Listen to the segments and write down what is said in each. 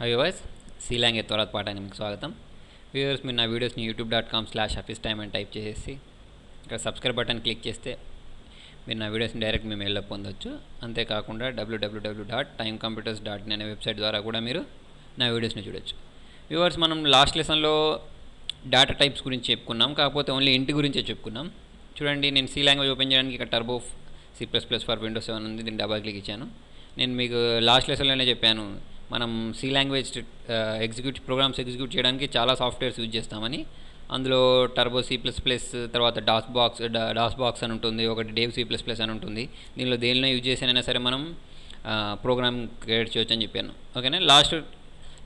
High viewers, సీలాంగే తోరాత్ పాఠానికి మీకు స్వాగతం. వ్యూవర్స్, మీరు నా వీడియోస్ని youtube.com/officetime అని టైప్ చేసి ఇక్కడ సబ్స్క్రైబ్ బటన్ క్లిక్ చేస్తే మీరు నా వీడియోస్ని డైరెక్ట్ మీ మెయిల్లో పొందొచ్చు. అంతేకాకుండా www.timecomputers.in అనే వెబ్సైట్ ద్వారా కూడా మీరు నా వీడియోస్ని చూడొచ్చు. వ్యూవర్స్, మనం లాస్ట్ లెసన్లో డేటా టైప్స్ గురించి చెప్పుకున్నాం, కాకపోతే ఓన్లీ ఇంటి గురించే చెప్పుకున్నాం. చూడండి, నేను సి లాంగ్వేజ్ ఓపెన్ చేయడానికి ఇక్కడ టర్బో C++ ఫర్ విండోస్ 7 ఉంది. దీన్ని డబల్ క్లిక్ ఇచ్చాను. నేను మీకు లాస్ట్ లెసన్లోనే చెప్పాను, మనం సి లాంగ్వేజ్ ప్రోగ్రామ్స్ ఎగ్జిక్యూట్ చేయడానికి చాలా సాఫ్ట్వేర్స్ యూజ్ చేస్తామని. అందులో టర్బో C++, తర్వాత డాస్ బాక్స్ అని ఉంటుంది, ఒకటి డేవ్ C++ అని ఉంటుంది. దీనిలో దేనిలో యూజ్ చేసానైనా సరే మనం ప్రోగ్రామ్ క్రియేట్ చేయొచ్చు అని చెప్పాను. ఓకేనా.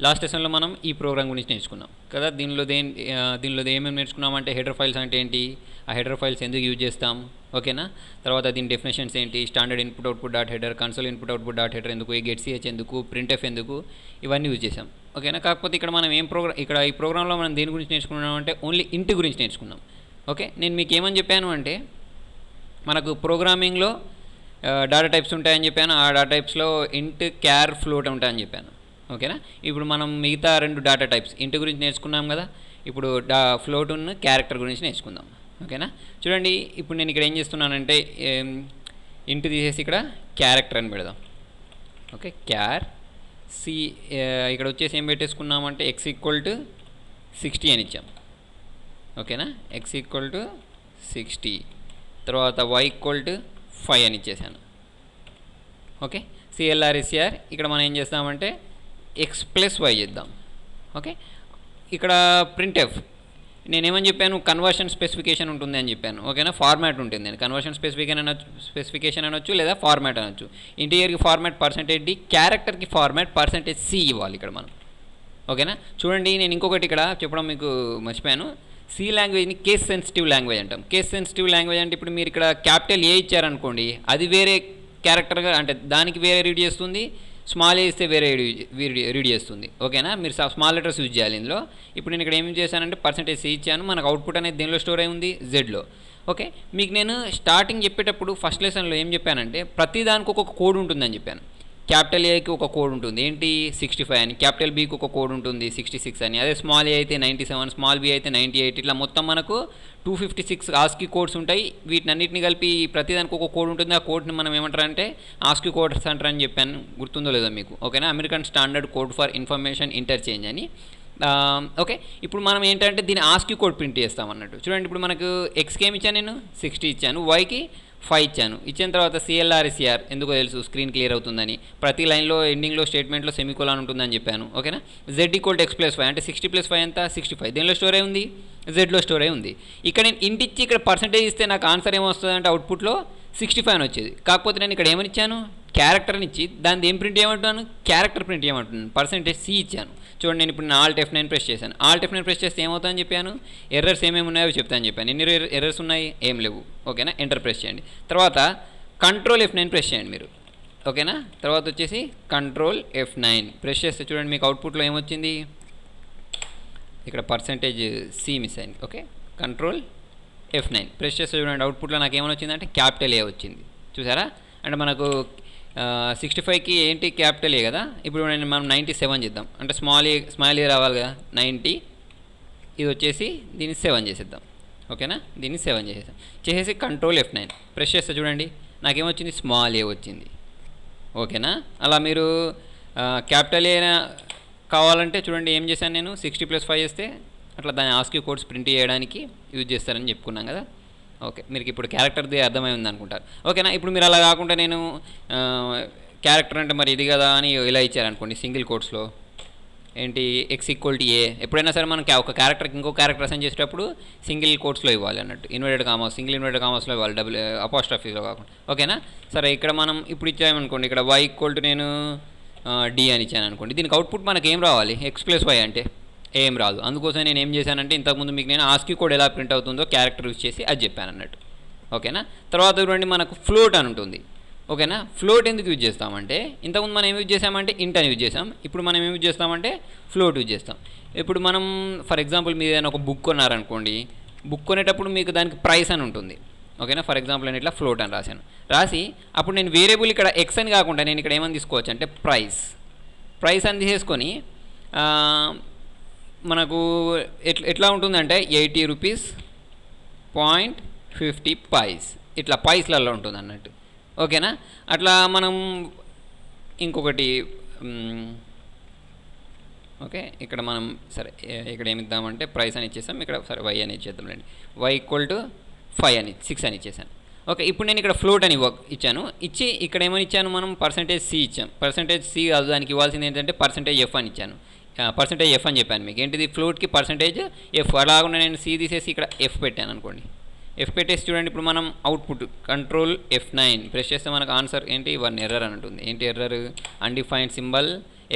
లాస్ట్ లెసన్లో మనం ఈ ప్రోగ్రామ్ గురించి నేర్చుకున్నాం కదా. దీనిలో ఏమేమి నేర్చుకున్నామంటే హెడర్ ఫైల్స్ అంటే ఏంటి, ఆ హెడర్ ఫైల్స్ ఎందుకు యూజ్ చేస్తాం, ఓకేనా. తర్వాత దీని డెఫినేషన్స్ ఏంటి, standard input output dot header, console input output dot header ఎందుకు, గెట్ సిహెచ్ ఎందుకు, ప్రింట్ఎఫ్ ఎందుకు, ఇవన్నీ యూజ్ చేసాం. ఓకేనా. కాకపోతే ఇక్కడ మనం ఈ ప్రోగ్రాంలో మనం దేని గురించి నేర్చుకున్నామంటే ఓన్లీ ఇంటి గురించి నేర్చుకున్నాం. ఓకే. నేను మీకు ఏమని చెప్పాను అంటే, మనకు ప్రోగ్రామింగ్లో డేటా టైప్స్ ఉంటాయని చెప్పాను. ఆ డేటా టైప్స్లో ఇంట్, క్యార్, ఫ్లోట్ ఉంటాయని చెప్పాను. ఓకేనా. ఇప్పుడు మనం మిగతా రెండు డేటా టైప్స్ ఇంటి గురించి నేర్చుకున్నాం కదా. ఇప్పుడు ఫ్లోట్ ఉన్న క్యారెక్టర్ గురించి నేర్చుకుందాం. ఓకేనా. చూడండి, ఇప్పుడు నేను ఇక్కడ ఏం చేస్తున్నానంటే ఇంటి తీసేసి ఇక్కడ క్యారెక్టర్ అని పెడదాం. ఓకే. క్యార్ సి ఇక్కడ వచ్చేసి ఏం పెట్టేసుకున్నామంటే x=60 అని ఇచ్చాం. ఓకేనా. x=60, తర్వాత y=5 అని ఇచ్చేసాను. ఓకే. CLR ఇక్కడ మనం ఏం చేస్తామంటే x+y చేద్దాం. ఓకే. ఇక్కడ ప్రింట్ఎఫ్ నేనేమని చెప్పాను, కన్వర్షన్ స్పెసిఫికేషన్ ఉంటుంది అని చెప్పాను. ఓకేనా. ఫార్మాట్ ఉంటుంది. నేను కన్వర్షన్ స్పెసిఫికేషన్ అనొచ్చు లేదా ఫార్మాట్ అనొచ్చు. ఇంటీరియర్కి ఫార్మాట్ %d, క్యారెక్టర్కి ఫార్మాట్ %c ఇవ్వాలి ఇక్కడ మనం. ఓకేనా. చూడండి, నేను ఇంకొకటి ఇక్కడ చెప్పడం మీకు మర్చిపోయాను. సి లాంగ్వేజ్ని కేస్ సెన్సిటివ్ లాంగ్వేజ్ అంటాం. కేస్ సెన్సిటివ్ లాంగ్వేజ్ అంటే ఇప్పుడు మీరు ఇక్కడ క్యాపిటల్ ఏ ఇచ్చారనుకోండి, అది వేరే క్యారెక్టర్గా అంటే దానికి వేరే రీడ్ చేస్తుంది, స్మాల్ ఏ ఇస్తే వేరే రీడ్ చేస్తుంది. ఓకేనా. మీరు స్మాల్ లెటర్స్ యూజ్ చేయాలి ఇందులో. ఇప్పుడు నేను ఇక్కడ ఏం చేశానంటే %c ఇచ్చాను. మనకు అవుట్పుట్ అనేది దేనిలో స్టోర్ అయి ఉంది, జెడ్లో. ఓకే. మీకు నేను స్టార్టింగ్ చెప్పేటప్పుడు ఫస్ట్ లెసన్లో ఏం చెప్పానంటే ప్రతి దానికి ఒక కోడ్ ఉంటుందని చెప్పాను. క్యాపిటల్ ఏకి ఒక కోడ్ ఉంటుంది, ఏంటి 65 అని. క్యాపిటల్ బీకి ఒక కోడ్ ఉంటుంది 66 అని. అదే స్మాల్ ఏ అయితే 97, స్మాల్ బి అయితే 98. ఇట్లా మొత్తం మనకు 256 ఆస్కీ కోడ్స్ ఉంటాయి. వీటినన్నింటిని కలిపి ప్రతిదానికి ఒక కోడ్ ఉంటుంది. ఆ కోడ్ని మనం ఏమంటారంటే ఆస్కీ కోడ్స్ అంటారని చెప్పాను. గుర్తుందో లేదో మీకు. ఓకేనా. American standard code for information interchange అని. ఓకే. ఇప్పుడు మనం ఏంటంటే దీన్ని ఆస్కీ కోడ్ ప్రింట్ చేస్తాం అన్నట్టు. చూడండి, ఇప్పుడు మనకు ఎక్స్కి ఏమి ఇచ్చాను, నేను 60 ఇచ్చాను, వైకి 5 ఇచ్చాను. ఇచ్చిన తర్వాత CLR ఎందుకో తెలుసు, స్క్రీన్ క్లియర్ అవుతుందని. ప్రతి లైన్లో ఎండింగ్లో స్టేట్మెంట్లో సెమికోలాన్ ఉంటుందని చెప్పాను. ఓకేనా. Z=x+5 అంటే 60+5 ఎంత, 65. దేనిలో స్టోర్ అయి ఉంది, జెడ్లో స్టోర్ అయి ఉంది. ఇక్కడ నేను ఇంటి ఇచ్చి ఇక్కడ పర్సంటేజ్ ఇస్తే నాకు ఆన్సర్ ఏమొస్తుంది అంటే అవుట్పుట్లో 65 అని వచ్చేది. కాకపోతే నేను ఇక్కడ ఏమని ఇచ్చాను, క్యారెక్టర్ని ఇచ్చి దాన్ని ఏం ప్రింట్ చేయమంటున్నాను, క్యారెక్టర్ ప్రింట్ చేయమంటున్నాను. %c ఇచ్చాను. చూడండి, నేను ఇప్పుడు Alt F9 ప్రెస్ చేశాను. Alt F9 ప్రెస్ చేస్తే ఏమవుతుందని చెప్పాను, ఎర్రర్స్ ఏమేమి ఉన్నాయో చెప్తాను చెప్పాను. ఎన్ని ఎర్రర్స్ ఉన్నాయి, ఏం లేవు. ఓకేనా. ఎంటర్ ప్రెస్ చేయండి. తర్వాత Ctrl F9 ప్రెస్ చేయండి మీరు. ఓకేనా. తర్వాత వచ్చేసి Ctrl F9 ప్రెస్ చేస్తే చూడండి మీకు అవుట్పుట్లో ఏమొచ్చింది, ఇక్కడ %c మిస్ అయింది. ఓకే. Ctrl F9 ప్రెస్ చేస్తే చూడండి అవుట్పుట్లో నాకు ఏమని వచ్చిందంటే క్యాపిటల్ ఏ వచ్చింది. చూసారా. అంటే మనకు 65కి ఏంటి, క్యాపిటల్ ఏ కదా. ఇప్పుడు మనం 97 చేద్దాం. అంటే స్మాల్ ఏ రావాలి కదా, 90. ఇది వచ్చేసి దీన్ని 7 చేసేద్దాం. ఓకేనా. దీన్ని 7 చేసేసి Ctrl F9 ప్రెస్ చేస్తే చూడండి నాకేమొచ్చింది, స్మాల్ ఏ వచ్చింది. ఓకేనా. అలా మీరు క్యాపిటల్ ఏ కావాలంటే చూడండి ఏం చేశాను నేను, 60+5 చేస్తే అట్లా దాని ఆస్కీ కోడ్స్ ప్రింట్ చేయడానికి యూజ్ చేస్తారని చెప్పుకున్నాం కదా. ఓకే. మీరు ఇప్పుడు క్యారెక్టర్ది అర్థమై ఉంది అనుకుంటారు. ఓకేనా. ఇప్పుడు మీరు అలా కాకుండా నేను క్యారెక్టర్ అంటే మరి ఇది కదా అని ఇలా ఇచ్చారనుకోండి సింగిల్ కోడ్స్లో, ఏంటి x=a. ఎప్పుడైనా సరే మనం ఒక క్యారెక్టర్కి ఇంకో క్యారెక్టర్ అసైన్ చేసేటప్పుడు సింగిల్ కోడ్స్లో ఇవ్వాలి అన్నట్టు. సింగిల్ ఇన్వర్టెడ్ కామర్స్లో ఇవ్వాలి, డబుల్ అపోస్ట్రఫీలో కాకుండా. ఓకేనా. సరే, ఇక్కడ మనం ఇప్పుడు ఇచ్చామనుకోండి, ఇక్కడ y= నేను d అని ఇచ్చాను అనుకోండి. దీనికి అవుట్పుట్ మనకి ఏం రావాలి, x+y అంటే ఏం రాదు. అందుకోసం నేను ఏం చేశానంటే ఇంతకుముందు మీకు నేను ఆస్కీ కోడ్ ఎలా ప్రింట్ అవుతుందో క్యారెక్టర్ యూజ్ చేసి అది చెప్పాను అన్నట్టు. ఓకేనా. తర్వాత చూడండి మనకు ఫ్లోట్ అని ఉంటుంది. ఓకేనా. ఫ్లోట్ ఎందుకు యూజ్ చేస్తామంటే ఇంతకుముందు మనం ఏం యూజ్ చేసామంటే ఇంట్ అని యూజ్ చేసాం. ఇప్పుడు మనం ఏం యూజ్ చేస్తామంటే ఫ్లోట్ యూజ్ చేస్తాం. ఇప్పుడు మనం ఫర్ ఎగ్జాంపుల్ మీరు ఏదైనా ఒక బుక్ కొన్నారనుకోండి, బుక్ కొనేటప్పుడు మీకు దానికి ప్రైస్ అని ఉంటుంది. ఓకేనా. ఫర్ ఎగ్జాంపుల్ నేను ఇట్లా ఫ్లోట్ అని రాసి అప్పుడు నేను వేరియబుల్ ఇక్కడ ఎక్స్ అని కాకుండా నేను ఇక్కడ ఏమని తీసుకోవచ్చు అంటే ప్రైస్ అని తీసేసుకొని మనకు ఎట్లా ఉంటుందంటే 80 రూపీస్ .50 ఇట్లా పైస్లలో ఉంటుంది అన్నట్టు. ఓకేనా, అట్లా మనం ఇంకొకటి ఓకే, ఇక్కడ మనం సరే ఇక్కడ ఏమి ఇద్దామంటే ప్రైస్ అని ఇచ్చేసాం, ఇక్కడ సరే వై అని ఇచ్చేద్దాంలేండి. y = 5 అని 6 అని ఇచ్చేసాను. ఓకే, ఇప్పుడు నేను ఇక్కడ ఫ్లోట్ అని ఇచ్చాను. ఇచ్చి ఇక్కడ ఏమని ఇచ్చాను మనం %c ఇచ్చాం. %c కాదు, దానికి ఇవ్వాల్సింది ఏంటంటే %f అని ఇచ్చాను. %f అని చెప్పాను మీకు. ఏంటిది ఫ్లోట్కి %f. అలాగనే నేను c తీసేసి ఇక్కడ f పెట్టాను అనుకోండి. f పెట్టేసి చూడండి, ఇప్పుడు మనం అవుట్పుట్ కంట్రోల్ F9 ప్రెస్ చేస్తే మనకు ఆన్సర్ ఏంటి 1 ఎర్రర్ అని ఉంటుంది. ఏంటి ఎర్రర్? అన్డిఫైన్డ్ సింబల్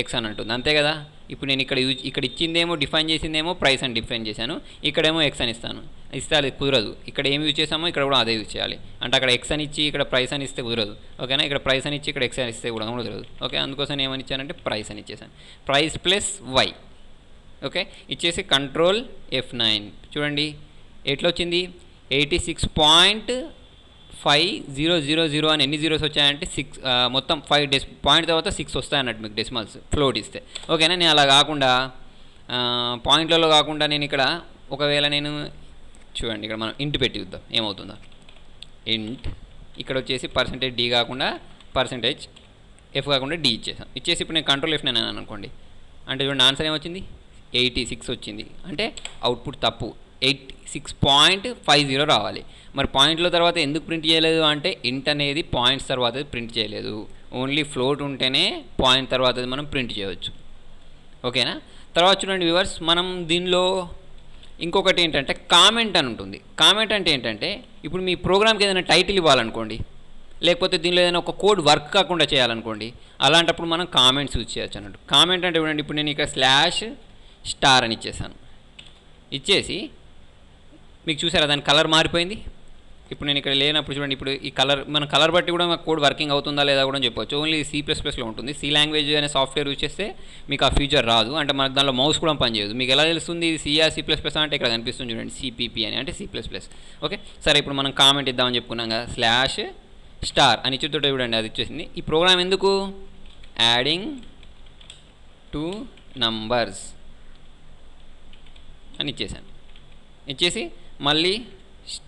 x అని ఉంటుంది, అంతే కదా. ఇప్పుడు నేను ఇక్కడ ఇచ్చిందేమో డిఫైన్ చేసిందేమో ప్రైస్ అని డిఫైన్ చేశాను, ఇక్కడేమో x అని ఇస్తే అది కుదరదు. ఇక్కడ ఏమి యూజ్ చేసామో ఇక్కడ కూడా అదే యూజ్ చేయాలి. అంటే అక్కడ x అని ఇచ్చి ఇక్కడ ప్రైస్ అని ఇస్తే కుదరదు. ఓకేనా, ఇక్కడ ప్రైస్ అని ఇచ్చి ఇక్కడ x అని ఇస్తే కూడా కుదరదు. ఓకే, అందుకోసం ఏమని ఇచ్చానంటే ప్రైస్ అని ఇచ్చేసాను. Price plus y. ఓకే, ఇచ్చేసి కంట్రోల్ F9 చూడండి ఎట్లా వచ్చింది. 86.5000 అని ఎన్ని జీరోస్ వచ్చాయంటే 6, మొత్తం 5 పాయింట్ తర్వాత 6 వస్తాయి అన్నట్టు మీకు డెసిమల్స్ ఫ్లోట్ ఇస్తే. ఓకేనా, నేను అలా కాకుండా పాయింట్లలో కాకుండా నేను ఇక్కడ ఒకవేళ నేను చూడండి ఇక్కడ మనం ఇంట్ పెట్టి చూద్దాం ఏమవుతుందో. ఇంట్ ఇక్కడ వచ్చేసి %d కాకుండా %f కాకుండా d ఇచ్చేసాం. ఇచ్చేసి ఇప్పుడు నేను కంట్రోల్ F9 అన్నాను అనుకోండి, అంటే చూడండి ఆన్సర్ ఏమొచ్చింది 86 వచ్చింది. అంటే అవుట్పుట్ తప్పు, 86.50 రావాలి. మరి పాయింట్ల తర్వాత ఎందుకు ప్రింట్ చేయలేదు అంటే ఇంట్ అనేది పాయింట్స్ తర్వాత ప్రింట్ చేయలేదు. ఓన్లీ ఫ్లోట్ ఉంటేనే పాయింట్ తర్వాత మనం ప్రింట్ చేయవచ్చు. ఓకేనా, తర్వాత చూడండి వ్యూవర్స్, మనం దీనిలో ఇంకొకటి ఏంటంటే కామెంట్ అని ఉంటుంది. కామెంట్ అంటే ఏంటంటే ఇప్పుడు మీ ప్రోగ్రామ్కి ఏదైనా టైటిల్ ఇవ్వాలనుకోండి, లేకపోతే దీనిలో ఏదైనా ఒక కోడ్ వర్క్ కాకుండా చేయాలనుకోండి, అలాంటప్పుడు మనం కామెంట్స్ యూజ్ చేయొచ్చు అన్నట్టు. కామెంట్ అంటే చూడండి, ఇప్పుడు నేను ఇక్కడ /* అని ఇచ్చేసాను. ఇచ్చేసి మీకు చూసారా దాని కలర్ మారిపోయింది. ఇప్పుడు నేను ఇక్కడ లేనప్పుడు చూడండి, ఇప్పుడు ఈ కలర్ మన కలర్ బట్టి కూడా మాకు కోడ్ వర్కింగ్ అవుతుందా లేదా కూడా చెప్పొచ్చు. ఓన్లీ C++లో ఉంటుంది. C లాంగ్వేజ్ అనే సాఫ్ట్వేర్ యూజ్ చేస్తే మీకు ఆ ఫీచర్ రాదు. అంటే మనకు దానిలో మౌస్ కూడా పనిచేయదు. మీకు ఎలా తెలుస్తుంది C C++ అంటే ఇక్కడ కనిపిస్తుంది చూడండి CPP అని, అంటే C++. ఓకే, సరే ఇప్పుడు మనం కామెంట్ ఇద్దామని చెప్పుకున్నాం కదా, /* అని ఇచ్చేతో చూడండి అది ఇచ్చేసింది. ఈ ప్రోగ్రామ్ ఎందుకు? యాడింగ్ 2 numbers అని ఇచ్చేసాను. ఇచ్చేసి మళ్ళీ //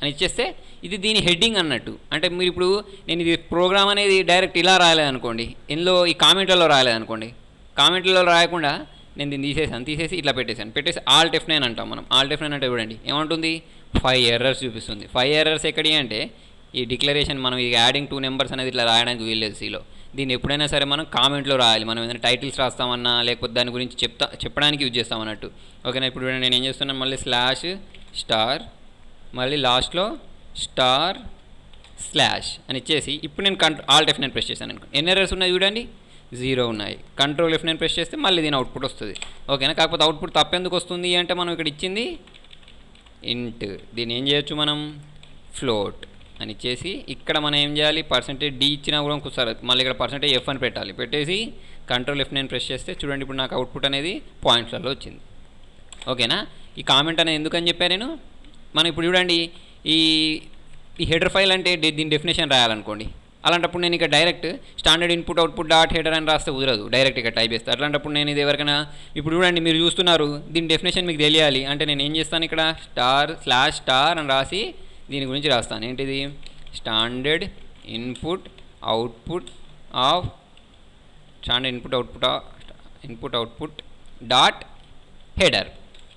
అని ఇచ్చేస్తే ఇది దీని హెడ్డింగ్ అన్నట్టు. అంటే మీరు ఇప్పుడు నేను ఇది ప్రోగ్రామ్ అనేది డైరెక్ట్ ఇలా రాయలేదనుకోండి, ఇందులో ఈ కామెంట్లలో రాయలేదనుకోండి, కామెంట్లలో రాయకుండా నేను దీన్ని తీసేసి ఇట్లా పెట్టేసి Alt F9 అంటాం మనం. Alt F9 అంటే చూడండి ఏమంటుంది 5 ఎర్రర్స్ చూపిస్తుంది. 5 ఎర్రర్స్ ఎక్కడి అంటే ఈ డిక్లరేషన్ మనం ఈ యాడింగ్ 2 numbers అనేది ఇట్లా రాయడానికి వీల్లేదు Cలో. దీన్ని ఎప్పుడైనా సరే మనం కామెంట్లో రాయాలి. మనం ఏదైనా టైటిల్స్ రాస్తామన్నా లేకపోతే దాని గురించి చెప్పడానికి యూజ్ చేస్తామన్నట్టు. ఓకేనా, ఇప్పుడు నేను ఏం చేస్తున్నాను, మళ్ళీ // మళ్ళీ లాస్ట్లో // అని ఇచ్చేసి ఇప్పుడు నేను Alt F9 ప్రెస్ చేశాను అనుకో, ఎన్ని ఎర్రర్స్ ఉన్నాయి చూడండి, 0 ఉన్నాయి. కంట్రోల్ F9 ప్రెస్ చేస్తే మళ్ళీ దీని అవుట్పుట్ వస్తుంది. ఓకేనా, కాకపోతే అవుట్పుట్ తప్పెందుకు వస్తుంది అంటే మనం ఇక్కడ ఇచ్చింది ఇంట్, దీన్ని ఏం చేయొచ్చు మనం ఫ్లోట్ అని ఇచ్చేసి ఇక్కడ మనం ఏం చేయాలి %d ఇచ్చినా కూడా ఒకసారి మళ్ళీ ఇక్కడ %f అని పెట్టాలి. పెట్టేసి కంట్రోల్ F9 ప్రెస్ చేస్తే చూడండి ఇప్పుడు నాకు అవుట్పుట్ అనేది పాయింట్స్లలో వచ్చింది. ఓకేనా, ఈ కామెంట్ అనేది ఎందుకని చెప్పాను నేను. మనం ఇప్పుడు చూడండి ఈ హెడర్ ఫైల్ అంటే దీని డెఫినేషన్ రాయాలనుకోండి, అలాంటప్పుడు నేను ఇక direct standard input output dot header అని రాస్తే కుదరదు, డైరెక్ట్ ఇక్కడ టైప్ చేస్తే. అట్లాంటప్పుడు నేను ఇది ఎవరికైనా ఇప్పుడు చూడండి మీరు చూస్తున్నారు దీని డెఫినేషన్ మీకు తెలియాలి అంటే నేను ఏం చేస్తాను, ఇక్కడ // అని రాసి దీని గురించి రాస్తాను. ఏంటిది standard input output dot header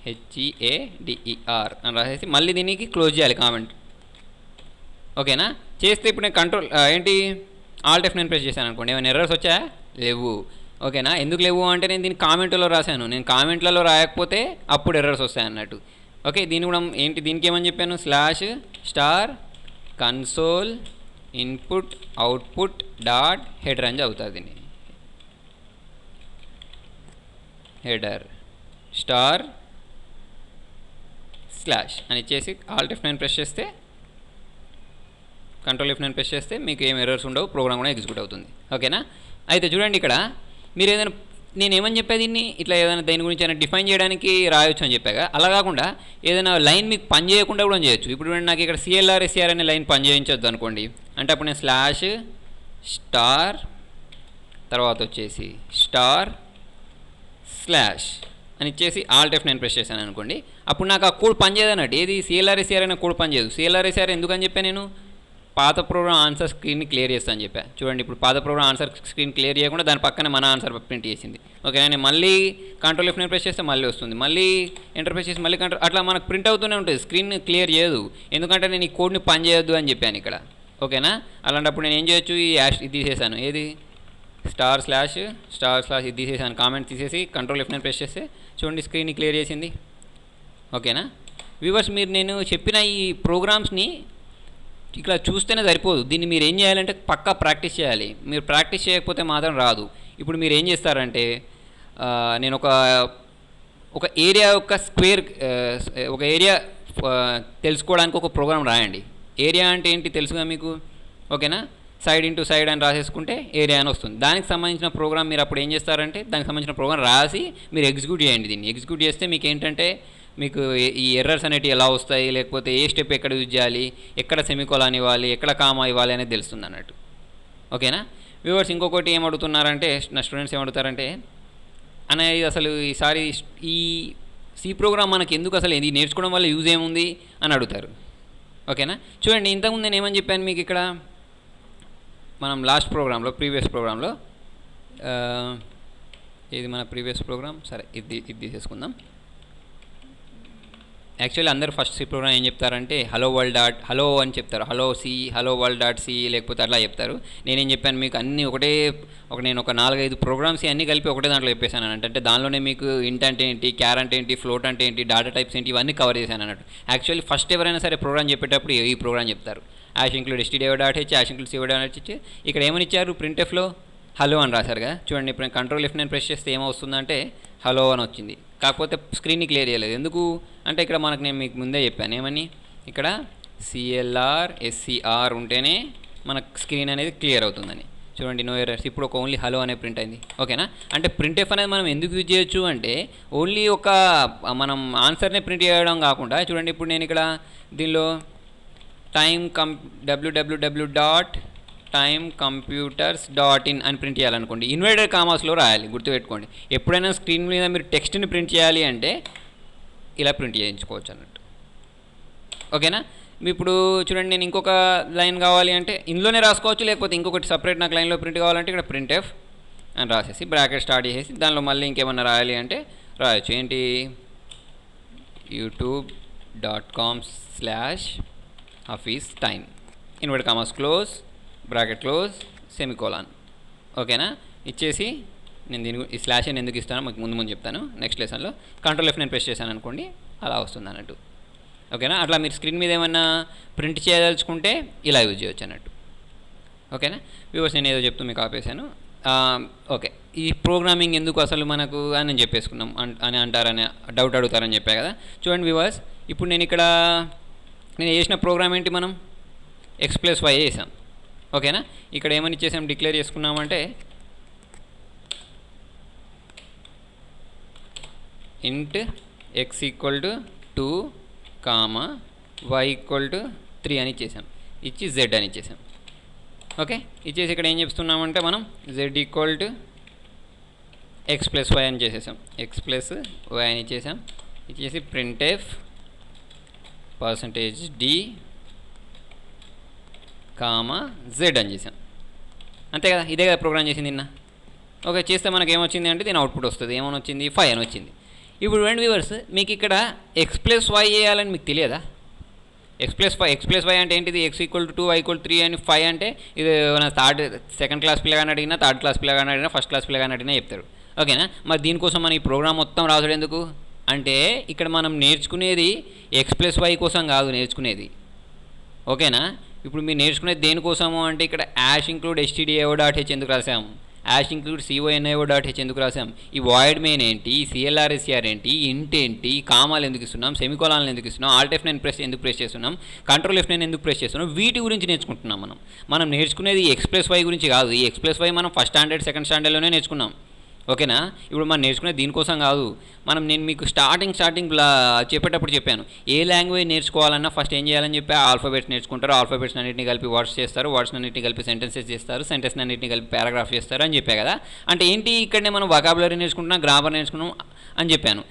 HEADER అని రాసేసి మళ్ళీ దీనికి క్లోజ్ చేయాలి కామెంట్. ఓకేనా, చేస్తే ఇప్పుడు నేను కంట్రోల్ Alt F9 ప్రెస్ చేశాను అనుకోండి, ఏమైనా ఎర్రర్స్ వచ్చాయా? లేవు. ఓకేనా, ఎందుకు లేవు అంటే నేను దీన్ని కామెంట్లో రాశాను. నేను కామెంట్లలో రాయకపోతే అప్పుడు ఎర్రర్స్ వస్తాయి అన్నట్టు. ఓకే, దీన్ని కూడా దీనికి ఏమని చెప్పాను, /* console input output dot header అని చదువుతుంది. దీన్ని హెడర్ // అని ఇచ్చేసి Alt F9 ప్రెస్ చేస్తే కంట్రోల్ F9 ప్రెస్ చేస్తే మీకు ఏం ఎర్రర్స్ ఉండవు, ప్రోగ్రామ్ కూడా ఎగ్జిక్యూట్ అవుతుంది. ఓకేనా, అయితే చూడండి ఇక్కడ మీరు ఏదైనా నేను ఏమని చెప్పా దీన్ని ఇట్లా ఏదైనా దేని గురించి అయినా డిఫైన్ చేయడానికి రాయొచ్చు అని చెప్పాగా, అలా కాకుండా ఏదైనా లైన్ మీకు పని చేయకుండా కూడా చేయొచ్చు. ఇప్పుడు నాకు ఇక్కడ CLR SCR అనే లైన్ పని చేయించొద్దు అనుకోండి, అంటే అప్పుడు నేను // తర్వాత వచ్చేసి స్టార్ స్లాష్ అని ఇచ్చేసి ఆల్ట్ F9 ప్రెస్ చేశాను అనుకోండి. అప్పుడు నాకు ఆ కోడ్ పనిచేయదు అన్నట్టు. ఏది CLRSR అనే కోడ్ పనిచేయదు. CLRSR ఎందుకని చెప్పాను నేను, పాత ప్రోగ్రామ్ ఆన్సర్ స్క్రీన్ని క్లియర్ చేస్తాను చెప్పాను. చూడండి ఇప్పుడు పాత ప్రోగ్రామ్ ఆన్సర్ స్క్రీన్ క్లియర్ చేయకుండా దాని పక్కనే మన ఆన్సర్ ప్రింట్ చేసింది. ఓకే, నేను మళ్ళీ కంట్రోల్ F9 ప్రెస్ చేస్తే మళ్ళీ వస్తుంది, మళ్ళీ ఎంటర్ ప్రెస్ చేసి మళ్ళీ కంట్రోల్, అట్లా మనకు ప్రింట్ అవుతూనే ఉంటుంది. స్క్రీన్ క్లియర్ చేయదు, ఎందుకంటే నేను ఈ కోడ్ని పని చేయొద్దు అని చెప్పాను ఇక్కడ. ఓకేనా, అలాంటప్పుడు నేను ఏం చేయొచ్చు, ఈ యాష్ ఇది తీసేసాను, ఏది స్టార్ స్లాష్ ఇది తీసేసాను, కామెంట్ తీసేసి కంట్రోల్ F9 ప్రెస్ చేస్తే చూడండి స్క్రీన్ని క్లియర్ చేసింది. ఓకేనా వ్యూవర్స్, మీరు నేను చెప్పిన ఈ ప్రోగ్రామ్స్ని ఇక్కడ చూస్తేనే సరిపోదు, దీన్ని మీరు ఏం చేయాలంటే పక్కా ప్రాక్టీస్ చేయాలి. మీరు ప్రాక్టీస్ చేయకపోతే మాత్రం రాదు. ఇప్పుడు మీరు ఏం చేస్తారంటే, నేను ఒక ఏరియా యొక్క స్క్వేర్, ఒక ఏరియా తెలుసుకోవడానికి ఒక ప్రోగ్రామ్ రాయండి. ఏరియా అంటే ఏంటి తెలుసుగా మీకు, ఓకేనా, సైడ్ ఇంటూ సైడ్ అని రాసేసుకుంటే ఏరియా అని వస్తుంది. దానికి సంబంధించిన ప్రోగ్రామ్ మీరు అప్పుడు ఏం చేస్తారంటే, దానికి సంబంధించిన ప్రోగ్రామ్ రాసి మీరు ఎగ్జిక్యూట్ చేయండి. దీన్ని ఎగ్జిక్యూట్ చేస్తే మీకు ఏంటంటే, మీకు ఈ ఎర్రర్స్ అనేటివి ఎలా వస్తాయి, లేకపోతే ఏ స్టెప్ ఎక్కడ యూజ్ చేయాలి, ఎక్కడ సెమికోలాన్ ఇవ్వాలి, ఎక్కడ కామా ఇవ్వాలి అనేది తెలుస్తుంది అన్నట్టు. ఓకేనా వ్యూవర్స్, ఇంకొకటి ఏమడుగుతున్నారంటే, నా స్టూడెంట్స్ ఏమడుగుతారంటే, అనేది అసలు ఈసారి ఈ సి ప్రోగ్రామ్ మనకి ఎందుకు, అసలు ఇది నేర్చుకోవడం వల్ల యూజ్ ఏముంది అని అడుగుతారు. ఓకేనా, చూడండి ఇంతకుముందు నేను ఏమని చెప్పాను మీకు, ఇక్కడ మనం లాస్ట్ ప్రోగ్రాంలో, ప్రీవియస్ ప్రోగ్రాంలో, ఇది మన ప్రీవియస్ ప్రోగ్రామ్, సరే ఇది తీసేసుకుందాం. యాక్చువల్లీ అందరూ ఫస్ట్ సి ప్రోగ్రామ్ ఏం చెప్తారంటే హలో అని చెప్తారు, హలో వరల్డ్ డాట్ సి, లేకపోతే అట్లా చెప్తారు. నేనేం చెప్పాను మీకు, అన్నీ నేను ఒక 4-5 ప్రోగ్రామ్స్ అన్నీ కలిపి ఒకటే దాంట్లో చెప్పేశాను అన్నట్టు. అంటే దానిలోనే మీకు ఇంట్ అంటే ఏంటి, క్యార్ అంటే ఏంటి, ఫ్లోట్ అంటే ఏంటి, డేటా టైప్స్ ఏంటి, ఇవన్నీ కవర్ చేశాను అన్నట్టు. యాక్చువల్లీ ఫస్ట్ ఎవరైనా సరే ప్రోగ్రామ్ చెప్పేటప్పుడు ఈ ప్రోగ్రామ్ చెప్తారు, # stdio.h, # co.h. ఇక్కడ ఏమని ఇచ్చారు, ప్రింట్ఎఫ్లో హలో అని రాశారు కదా. చూడండి ఇప్పుడు కంట్రోల్ F9 ప్రెస్ చేస్తే ఏమవుతుందంటే హలో అని వచ్చింది. కాకపోతే స్క్రీన్ని క్లియర్ చేయలేదు. ఎందుకు అంటే, ఇక్కడ నేను మీకు ముందే చెప్పాను ఏమని, ఇక్కడ CLR SCR ఉంటేనే మనకు స్క్రీన్ అనేది క్లియర్ అవుతుందని. చూడండి నో ఎర్రర్స్, ఇప్పుడు ఒక ఓన్లీ హలో అనే ప్రింట్ అయింది. ఓకేనా, అంటే ప్రింట్ఎఫ్ అనేది మనం ఎందుకు యూజ్ చేయొచ్చు అంటే, ఓన్లీ ఒక మనం ఆన్సర్నే ప్రింట్ చేయడం కాకుండా, చూడండి ఇప్పుడు నేను ఇక్కడ దీనిలో www.timecomputers.in అని ప్రింట్ చేయాలనుకోండి, ఇన్వర్టెడ్ కామాస్లో రాయాలి, గుర్తుపెట్టుకోండి. ఎప్పుడైనా స్క్రీన్ మీద మీరు టెక్స్ట్ని ప్రింట్ చేయాలి అంటే ఇలా ప్రింట్ చేయించుకోవచ్చు అన్నట్టు. ఓకేనా, ఇప్పుడు చూడండి నేను ఇంకొక లైన్ కావాలి అంటే ఇందులోనే రాసుకోవచ్చు, లేకపోతే ఇంకొకటి సపరేట్ నాకు లైన్లో ప్రింట్ కావాలంటే ఇక్కడ ప్రింట్ఎఫ్ అని రాసేసి బ్రాకెట్ స్టార్ట్ చేసేసి దానిలో మళ్ళీ ఇంకేమన్నా రాయాలి అంటే రాయొచ్చు. ఏంటి, youtube.com/officetime inverted commas close, bracket close, semicolon. ఓకేనా, ఇచ్చేసి నేను ఈ స్లాష్ అని ఎందుకు ఇస్తానో మీకు ముందు చెప్తాను నెక్స్ట్ లెసన్లో. కంట్రోల్ F9 ప్రెస్ చేశాను అనుకోండి, అలా వస్తుంది అన్నట్టు. ఓకేనా, అట్లా మీరు స్క్రీన్ మీద ఏమన్నా ప్రింట్ చేయదలుచుకుంటే ఇలా యూజ్ చేయొచ్చు అన్నట్టు. ఓకేనా వ్యూవర్స్, నేను ఏదో చెప్తూ మీకు ఆపేశాను. ఓకే, ఈ ప్రోగ్రామింగ్ ఎందుకు అసలు మనకు అని నేను చెప్పేసుకున్నాం అని అంటారని డౌట్ అడుగుతారని చెప్పా కదా. చూడండి వ్యూవర్స్, ఇప్పుడు నేను చేసిన ప్రోగ్రామ్ ఏంటి, మనం x+y చేసాం. ఓకేనా, ఇక్కడ ఏమని ఇచ్చేసాం, డిక్లేర్ చేసుకున్నామంటే ఇంట్ x = 2, y = 3 అని ఇచ్చేసాం, ఇచ్చి z అని ఇచ్చేసాం. ఓకే, ఇచ్చేసి ఇక్కడ ఏం చెప్తున్నామంటే మనం z = x+y అని చేసేసాం, x+y అని ఇచ్చేసాం. ఇచ్చేసి printf %d, z అని చేసాం. అంతే కదా, ఇదే కదా ప్రోగ్రామ్ చేసింది నిన్న. ఓకే, చేస్తే మనకి ఏమొచ్చింది అంటే దీని అవుట్పుట్ వస్తుంది, ఏమని వచ్చింది, 5 అని వచ్చింది. ఇప్పుడు రెండు వ్యూవర్స్, మీకు ఇక్కడ x+y చేయాలని మీకు తెలియదా? x+y అంటే ఏంటిది, x = 2, y = 3 అని 5 అంటే ఇది మన సెకండ్ క్లాస్ పిల్లగాని అడిగినా, థర్డ్ క్లాస్ పిల్లగాని అడిగినా, ఫస్ట్ క్లాస్ పిల్లగాని అడిగినా చెప్తారు. ఓకేనా, మరి దీనికోసం మనం ఈ ప్రోగ్రామ్ మొత్తం రాసడం ఎందుకు అంటే, ఇక్కడ మనం నేర్చుకునేది x+y కోసం కాదు నేర్చుకునేది. ఓకేనా, ఇప్పుడు మీరు నేర్చుకునేది దేనికోసము అంటే, ఇక్కడ #include stdio.h ఎందుకు రాసాము, #include conio.h ఎందుకు రాసాం, ఈ వాయిడ్ మెయిన్ ఏంటి, CLRSR ఏంటి, ఇంట్ ఏంటి, కామాలు ఎందుకు ఇస్తున్నాం, సెమికోలాన్లు ఎందుకు ఇస్తున్నాం, ఆల్ట్ F9 ఎందుకు ప్రెస్ చేస్తున్నాం, కంట్రోల్ F9 ఎందుకు ప్రెస్ చేస్తున్నాం, వీటి గురించి నేర్చుకుంటున్నాం. మనం నేర్చుకునేది x+y గురించి కాదు. ఈ x+y మనం ఫస్ట్ స్టాండర్డ్ సెకండ్ స్టాండర్డ్లోనే నేర్చుకున్నాం. ఓకేనా. ఇప్పుడు మనం నేర్చుకునే దీనికోసం కాదు, నేను మీకు స్టార్టింగ్ చెప్పేటప్పుడు చెప్పాను, ఏ లాంగ్వేజ్ నేర్చుకోవాలన్నా ఫస్ట్ ఏం చేయాలని చెప్పి ఆల్ఫాబెట్స్ నేర్చుకుంటారు, ఆల్ఫాబెట్స్ అన్నింటినీ కలిపి వర్డ్స్ చేస్తారు, వర్డ్స్ అన్నింటినీ కలిపి సెంటెన్సెస్ చేస్తారు, సెంటెన్స్ అన్నింటినీ కలిపి పారాగ్రాఫ్ చేస్తారు అని చెప్పా కదా. అంటే ఏంటి, ఇక్కడనే మనం వొకాబులరీ నేర్చుకుంటున్నాం, గ్రామర్ నేర్చుకున్నాం అని చెప్పాను.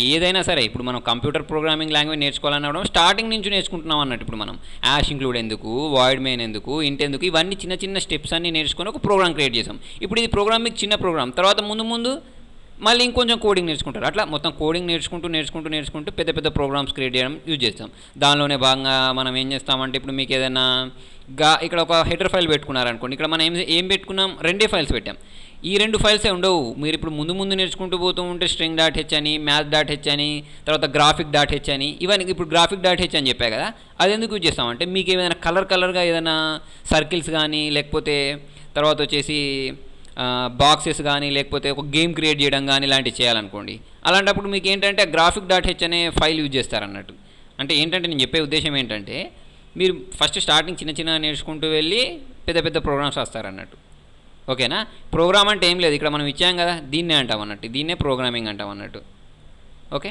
ఏదైనా సరే ఇప్పుడు మనం కంప్యూటర్ ప్రోగ్రామింగ్ లాంగ్వేజ్ నేర్చుకోవాలన్నప్పుడు స్టార్టింగ్ నుంచి నేర్చుకుంటున్నాం అన్నట్టు. ఇప్పుడు మనం యాష్ ఇంక్లూడ్ ఎందుకు, వాయిడ్ మెయిన్ ఎందుకు, ఇంట్ ఎందుకు, ఇవన్నీ చిన్న చిన్న స్టెప్స్ అన్ని నేర్చుకొని ఒక ప్రోగ్రామ్ క్రియేట్ చేసాం. ఇప్పుడు ఇది ప్రోగ్రామింగ్ చిన్న ప్రోగ్రామ్, తర్వాత ముందు మళ్ళీ ఇంకొంచెం కోడింగ్ నేర్చుకుంటారు. అట్లా మొత్తం కోడింగ్ నేర్చుకుంటూ పెద్ద పెద్ద ప్రోగ్రామ్స్ క్రియేట్ చేయడం యూజ్ చేస్తాం. దానిలోనే భాగంగా మనం ఏం చేస్తామంటే, ఇప్పుడు మీకు ఏదైనా ఇక్కడ ఒక హెడర్ ఫైల్ పెట్టుకున్నారనుకోండి, ఇక్కడ మనం ఏం పెట్టుకున్నాం, 2 ఫైల్స్ పెట్టాం. ఈ 2 ఫైల్సే ఉండవు. మీరు ఇప్పుడు ముందు నేర్చుకుంటూ పోతూ ఉంటే స్ట్రింగ్ డాట్ హెచ్ అని, మ్యాథ్ డాట్ హెచ్ అని, తర్వాత గ్రాఫిక్ డాట్ హెచ్ అని, ఇవన్నీ ఇప్పుడు గ్రాఫిక్ డాట్ హెచ్ అని చెప్పా కదా, అది ఎందుకు యూజ్ చేస్తామంటే మీకు ఏదైనా కలర్గా ఏదైనా సర్కిల్స్ కానీ, లేకపోతే తర్వాత వచ్చేసి బాక్సెస్ కానీ, లేకపోతే ఒక గేమ్ క్రియేట్ చేయడం కానీ ఇలాంటివి చేయాలనుకోండి. అలాంటప్పుడు మీకు ఏంటంటే గ్రాఫిక్ డాట్ హెచ్ అనే ఫైల్ యూజ్ చేస్తారన్నట్టు. అంటే ఏంటంటే నేను చెప్పే ఉద్దేశం ఏంటంటే, మీరు ఫస్ట్ స్టార్టింగ్ చిన్న నేర్చుకుంటూ వెళ్ళి పెద్ద ప్రోగ్రామ్స్ వస్తారన్నట్టు. ఓకేనా. ప్రోగ్రామ్ అంటే ఏం లేదు, ఇక్కడ మనం ఇచ్చాం కదా, దీన్నే అంటాం అన్నట్టు, దీన్నే ప్రోగ్రామింగ్ అంటాం అన్నట్టు. ఓకే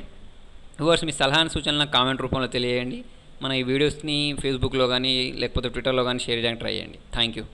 వ్యూవర్స్, మీ సలహాను సూచనలు నాకు కామెంట్ రూపంలో తెలియజేయండి. మన ఈ వీడియోస్ని ఫేస్బుక్లో కానీ లేకపోతే ట్విట్టర్లో కానీ షేర్ చేయడానికి ట్రై చేయండి. Thank you.